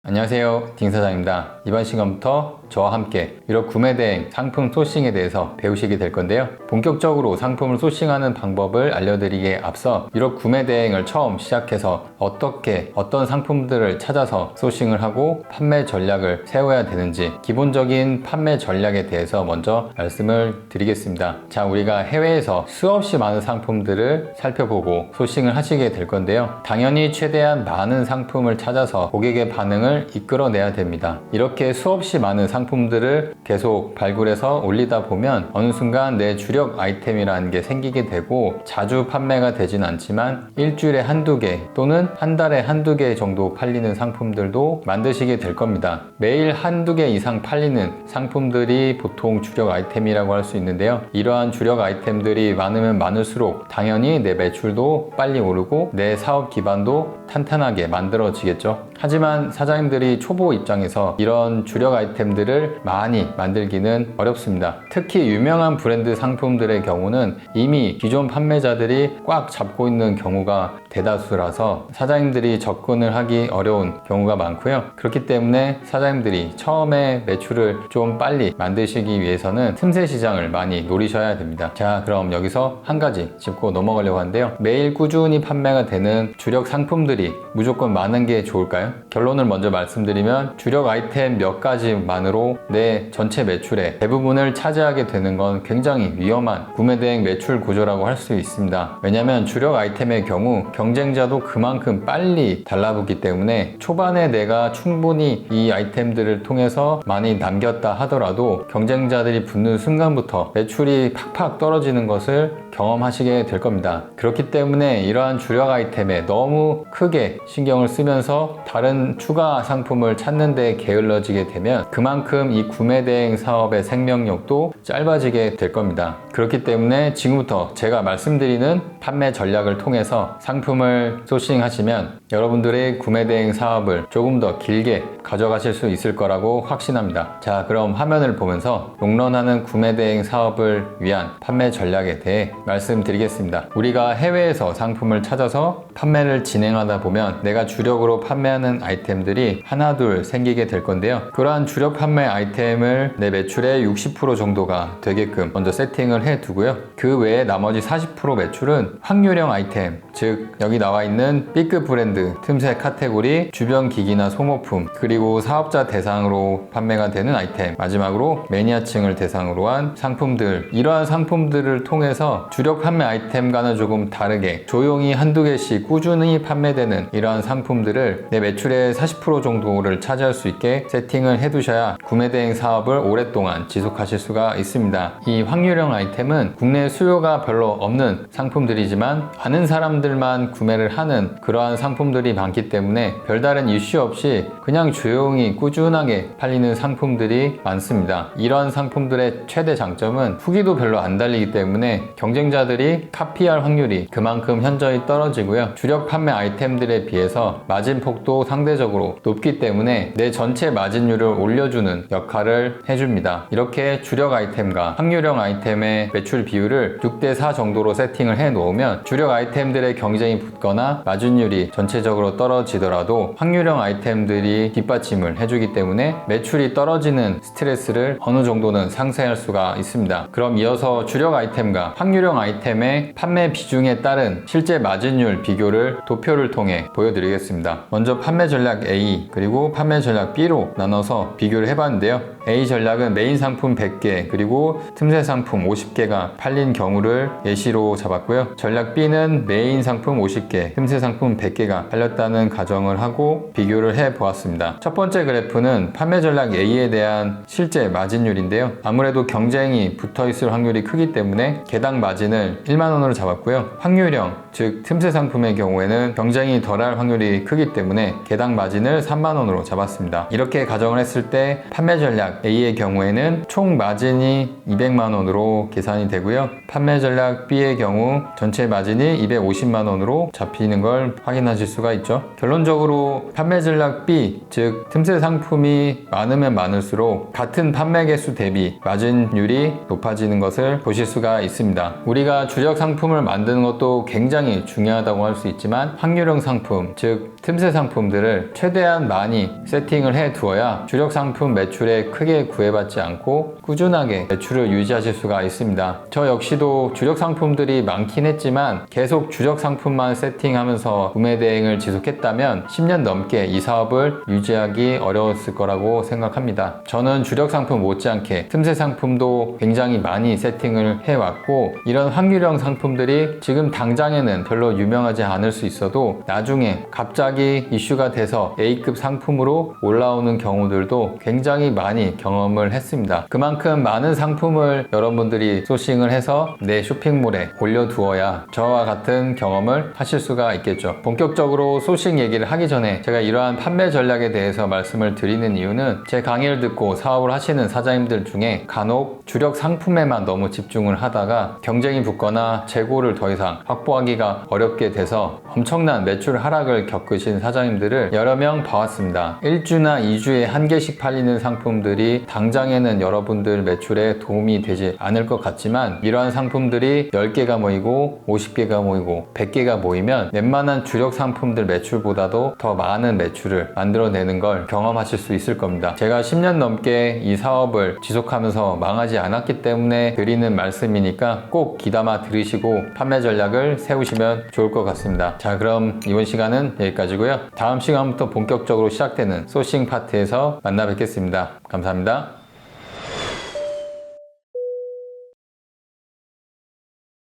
안녕하세요, 딩 사장입니다. 이번 시간부터 저와 함께 유럽 구매 대행 상품 소싱에 대해서 배우시게 될 건데요. 본격적으로 상품을 소싱하는 방법을 알려드리기에 앞서 유럽 구매 대행을 처음 시작해서 어떤 상품들을 찾아서 소싱을 하고 판매 전략을 세워야 되는지 기본적인 판매 전략에 대해서 먼저 말씀을 드리겠습니다. 자, 우리가 해외에서 수없이 많은 상품들을 살펴보고 소싱을 하시게 될 건데요. 당연히 최대한 많은 상품을 찾아서 고객의 반응을 이끌어내야 됩니다. 이렇게 수없이 많은 상품들을 계속 발굴해서 올리다 보면 어느 순간 내 주력 아이템이라는 게 생기게 되고 자주 판매가 되진 않지만 일주일에 한두 개 또는 한 달에 한두 개 정도 팔리는 상품들도 만드시게 될 겁니다. 매일 한두 개 이상 팔리는 상품들이 보통 주력 아이템이라고 할 수 있는데요. 이러한 주력 아이템들이 많으면 많을수록 당연히 내 매출도 빨리 오르고 내 사업 기반도 탄탄하게 만들어지겠죠. 하지만 사장님들이 초보 입장에서 이런 주력 아이템들을 많이 만들기는 어렵습니다. 특히 유명한 브랜드 상품들의 경우는 이미 기존 판매자들이 꽉 잡고 있는 경우가 대다수라서 사장님들이 접근을 하기 어려운 경우가 많고요. 그렇기 때문에 사장님들이 처음에 매출을 좀 빨리 만드시기 위해서는 틈새 시장을 많이 노리셔야 됩니다. 자, 그럼 여기서 한 가지 짚고 넘어가려고 하는데요. 매일 꾸준히 판매가 되는 주력 상품들이 무조건 많은 게 좋을까요? 결론을 먼저 말씀드리면 주력 아이템 몇 가지만으로 내 전체 매출의 대부분을 차지하게 되는 건 굉장히 위험한 구매 대행 매출 구조라고 할 수 있습니다. 왜냐하면 주력 아이템의 경우 경쟁자도 그만큼 빨리 달라붙기 때문에 초반에 내가 충분히 이 아이템들을 통해서 많이 남겼다 하더라도 경쟁자들이 붙는 순간부터 매출이 팍팍 떨어지는 것을 경험하시게 될 겁니다. 그렇기 때문에 이러한 주력 아이템에 너무 크게 신경을 쓰면서 다른 추가 상품을 찾는 데 게을러지게 되면 그만큼 이 구매 대행 사업의 생명력도 짧아지게 될 겁니다. 그렇기 때문에 지금부터 제가 말씀드리는 판매 전략을 통해서 상품을 소싱하시면 여러분들의 구매 대행 사업을 조금 더 길게 가져가실 수 있을 거라고 확신합니다. 자, 그럼 화면을 보면서 롱런하는 구매 대행 사업을 위한 판매 전략에 대해 말씀드리겠습니다. 우리가 해외에서 상품을 찾아서 판매를 진행하다 보면 내가 주력으로 판매하는 아이템들이 하나둘 생기게 될 건데요. 그러한 주력 판매 아이템을 내 매출의 60% 정도가 되게끔 먼저 세팅을 해 두고요. 그 외에 나머지 40% 매출은 확률형 아이템, 즉 여기 나와 있는 B급 브랜드, 틈새 카테고리, 주변 기기나 소모품, 그리고 사업자 대상으로 판매가 되는 아이템, 마지막으로 매니아층을 대상으로 한 상품들, 이러한 상품들을 통해서 주력 판매 아이템과는 조금 다르게 조용히 한두 개씩 꾸준히 판매되는 이러한 상품들을 내 매출의 40% 정도를 차지할 수 있게 세팅을 해 두셔야 구매 대행 사업을 오랫동안 지속하실 수가 있습니다. 이 확률형 아이템은 국내 수요가 별로 없는 상품들이지만 아는 사람들만 구매를 하는 그러한 상품들이 많기 때문에 별다른 이슈 없이 그냥 조용히 꾸준하게 팔리는 상품들이 많습니다. 이러한 상품들의 최대 장점은 후기도 별로 안 달리기 때문에 경쟁자들이 카피할 확률이 그만큼 현저히 떨어지고요. 주력 판매 아이템들에 비해서 마진폭도 상대적으로 높기 때문에 내 전체 마진율을 올려주는 역할을 해줍니다. 이렇게 주력 아이템과 확률형 아이템의 매출 비율을 6대4 정도로 세팅을 해 놓으면 주력 아이템들의 경쟁이 붙거나 마진율이 전체적으로 떨어지더라도 확률형 아이템들이 뒷받침을 해주기 때문에 매출이 떨어지는 스트레스를 어느 정도는 상쇄할 수가 있습니다. 그럼 이어서 주력 아이템과 확률형 아이템의 판매 비중에 따른 실제 마진율 비교를 도표를 통해 보여드리겠습니다. 먼저 판매 전략 A 그리고 판매 전략 B로 나눠서 비교를 해봤는데요. A 전략은 메인 상품 100개 그리고 틈새 상품 50개가 팔린 경우를 예시로 잡았고요. 전략 B는 메인 상품 50개, 틈새 상품 100개가 팔렸다는 가정을 하고 비교를 해보았습니다. 첫 번째 그래프는 판매 전략 A에 대한 실제 마진율인데요. 아무래도 경쟁이 붙어있을 확률이 크기 때문에 개당 마진을 1만원으로 잡았고요. 확률형, 즉 틈새 상품의 경우에는 경쟁이 덜할 확률이 크기 때문에 개당 마진을 3만원으로 잡았습니다. 이렇게 가정을 했을 때 판매 전략 A의 경우에는 총 마진이 200만원으로 계산이 되고요. 판매 전략 B의 경우 전체 마진이 250만원으로 잡히는 걸 확인하실 수가 있죠. 결론적으로 판매 전략 B, 즉 틈새 상품이 많으면 많을수록 같은 판매 개수 대비 마진율이 높아지는 것을 보실 수가 있습니다. 우리가 주력 상품을 만드는 것도 굉장히 중요하다고 할 수 있지만 확률형 상품, 즉 틈새 상품들을 최대한 많이 세팅을 해 두어야 주력 상품 매출에 크게 구애받지 않고 꾸준하게 매출을 유지하실 수가 있습니다. 저 역시도 주력 상품들이 많긴 했지만 계속 주력 상품만 세팅하면서 구매 대행을 지속했다면 10년 넘게 이 사업을 유지하기 어려웠을 거라고 생각합니다. 저는 주력 상품 못지않게 틈새 상품도 굉장히 많이 세팅을 해왔고, 이런 확률형 상품들이 지금 당장에는 별로 유명하지 않을 수 있어도 나중에 갑자기 이슈가 돼서 A급 상품으로 올라오는 경우들도 굉장히 많이 경험을 했습니다. 그만큼 많은 상품을 여러분들이 소싱을 해서 내 쇼핑몰에 올려두어야 저와 같은 경험을 하실 수가 있겠죠. 본격적으로 소싱 얘기를 하기 전에 제가 이러한 판매 전략에 대해서 말씀을 드리는 이유는, 제 강의를 듣고 사업을 하시는 사장님들 중에 간혹 주력 상품에만 너무 집중을 하다가 경쟁이 붙거나 재고를 더 이상 확보하기가 어렵게 돼서 엄청난 매출 하락을 겪으신 사장님들을 여러 명 봐왔습니다. 1주나 2주에 한 개씩 팔리는 상품들이 당장에는 여러분들 매출에 도움이 되지 않을 것 같지만, 이러한 상품들이 10개가 모이고 50개가 모이고 100개가 모이면 웬만한 주력 상품들 매출보다도 더 많은 매출을 만들어내는 걸 경험하실 수 있을 겁니다. 제가 10년 넘게 이 사업을 지속하면서 망하지 않았기 때문에 드리는 말씀이니까 꼭 귀담아 들으시고 판매 전략을 세우시면 좋을 것 같습니다. 자, 그럼 이번 시간은 여기까지고요. 다음 시간부터 본격적으로 시작되는 소싱 파트에서 만나 뵙겠습니다. 감사합니다.